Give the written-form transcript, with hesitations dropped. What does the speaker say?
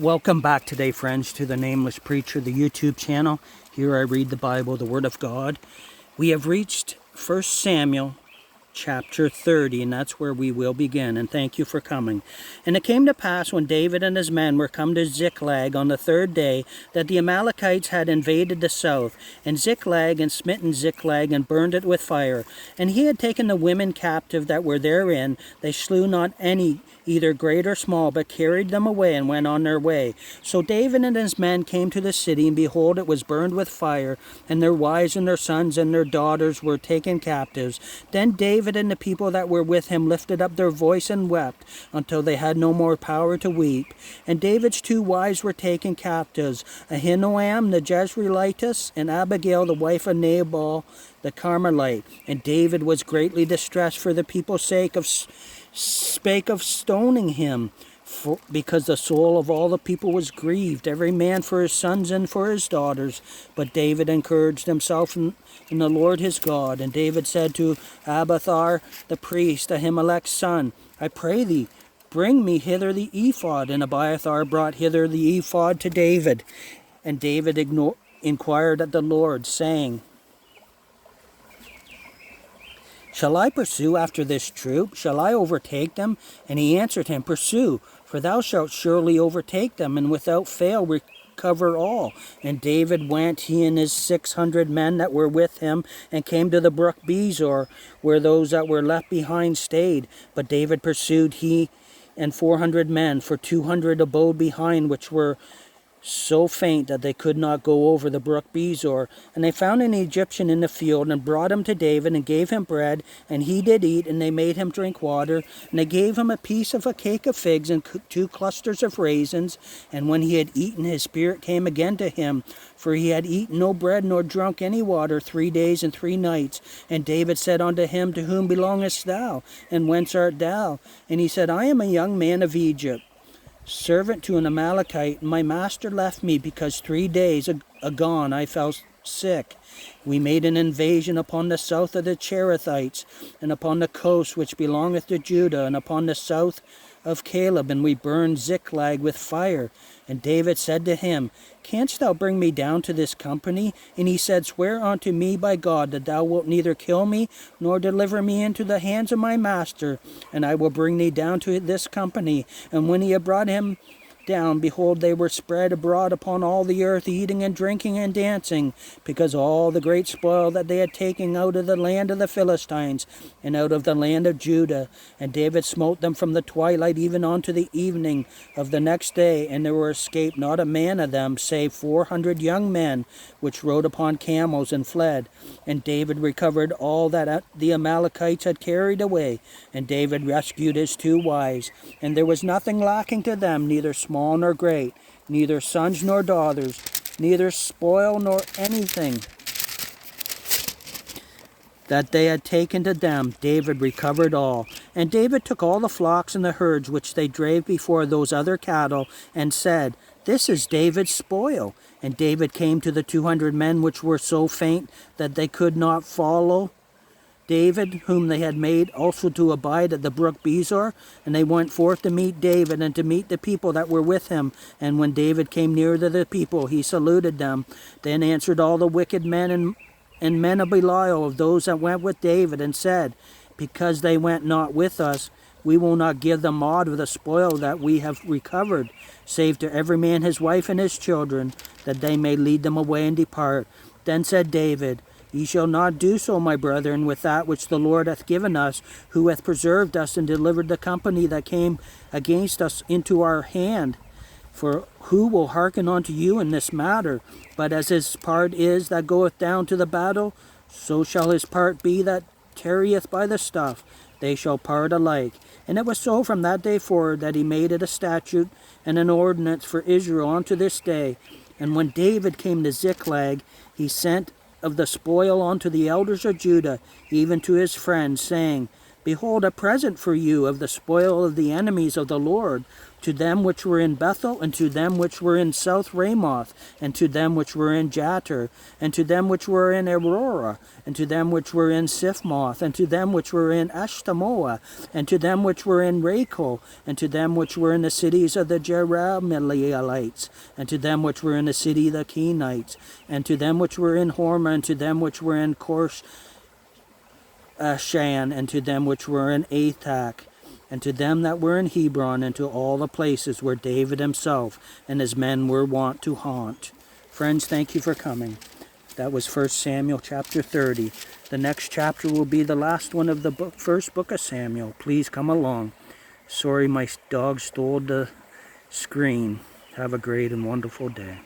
Welcome back today, friends, to the Nameless Preacher, the YouTube channel. Here I read the Bible, the Word of God. We have reached 1 Samuel chapter 30, and that's where we will begin, and thank you for coming. And it came to pass, when David and his men were come to Ziklag on the third day, that the Amalekites had invaded the south, and Ziklag, and smitten Ziklag, and burned it with fire. And he had taken the women captive that were therein. They slew not any, either great or small, but carried them away, and went on their way. So David and his men came to the city, and behold, it was burned with fire, and their wives and their sons and their daughters were taken captives. Then David and the people that were with him lifted up their voice and wept, until they had no more power to weep. And David's two wives were taken captives, Ahinoam the Jezreelitess, and Abigail the wife of Nabal the Carmelite. And David was greatly distressed for the people's sake, spake of stoning him, because the soul of all the people was grieved, every man for his sons and for his daughters. But David encouraged himself in the Lord his God. And David said to Abiathar the priest, Ahimelech's son, I pray thee, bring me hither the ephod. And Abiathar brought hither the ephod to David. And David inquired at the Lord, saying, Shall I pursue after this troop? Shall I overtake them? And he answered him, Pursue, for thou shalt surely overtake them, and without fail recover all. And David went, he and his 600 men that were with him, and came to the brook Bezor, where those that were left behind stayed. But David pursued, he and 400 men, for 200 abode behind, which were so faint that they could not go over the brook Bezor. And they found an Egyptian in the field, and brought him to David, and gave him bread, and he did eat, and they made him drink water. And they gave him a piece of a cake of figs, and 2 clusters of raisins. And when he had eaten, his spirit came again to him, for he had eaten no bread, nor drunk any water 3 days and 3 nights. And David said unto him, To whom belongest thou, and whence art thou? And he said, I am a young man of Egypt, servant to an Amalekite. My master left me, because 3 days agone I fell sick. We made an invasion upon the south of the Cherethites, and upon the coast which belongeth to Judah, and upon the south of Caleb, and we burned Ziklag with fire. And David said to him, Canst thou bring me down to this company? And he said, Swear unto me by God that thou wilt neither kill me, nor deliver me into the hands of my master, and I will bring thee down to this company. And when he had brought him down, behold, they were spread abroad upon all the earth, eating and drinking and dancing, because all the great spoil that they had taken out of the land of the Philistines, and out of the land of Judah. And David smote them from the twilight even unto the evening of the next day, and there were escaped not a man of them, save 400 young men, which rode upon camels and fled. And David recovered all that the Amalekites had carried away, and David rescued his 2 wives, and there was nothing lacking to them, neither small nor great, neither sons nor daughters, neither spoil nor anything that they had taken to them. David recovered all. And David took all the flocks and the herds which they drave before those other cattle, and said, This is David's spoil. And David came to the 200 men which were so faint that they could not follow David, whom they had made also to abide at the brook Bezor. And they went forth to meet David, and to meet the people that were with him. And when David came near to the people, he saluted them. Then answered all the wicked men and men of Belial, of those that went with David, and said, Because they went not with us, we will not give them aught of the spoil that we have recovered, save to every man his wife and his children, that they may lead them away and depart. Then said David, Ye shall not do so, my brethren, with that which the Lord hath given us, who hath preserved us, and delivered the company that came against us into our hand. For who will hearken unto you in this matter? But as his part is that goeth down to the battle, so shall his part be that tarrieth by the stuff. They shall part alike. And it was so from that day forward, that he made it a statute and an ordinance for Israel unto this day. And when David came to Ziklag, he sent of the spoil unto the elders of Judah, even to his friends, saying, Behold, a present for you of the spoil of the enemies of the Lord, to them which were in Bethel, and to them which were in South Ramoth, and to them which were in Jatir, and to them which were in Aurora, and to them which were in Siphmoth, and to them which were in Eshtemoa, and to them which were in Rachel, and to them which were in the cities of the Jerahmeelites, and to them which were in the city of the Kenites, and to them which were in Hormah, and to them which were in Shan, and to them which were in Athak, and to them that were in Hebron, and to all the places where David himself and his men were wont to haunt. Friends, thank you for coming. That was 1 Samuel chapter 30. The next chapter will be the last one of the first book of Samuel. Please come along. Sorry my dog stole the screen. Have a great and wonderful day.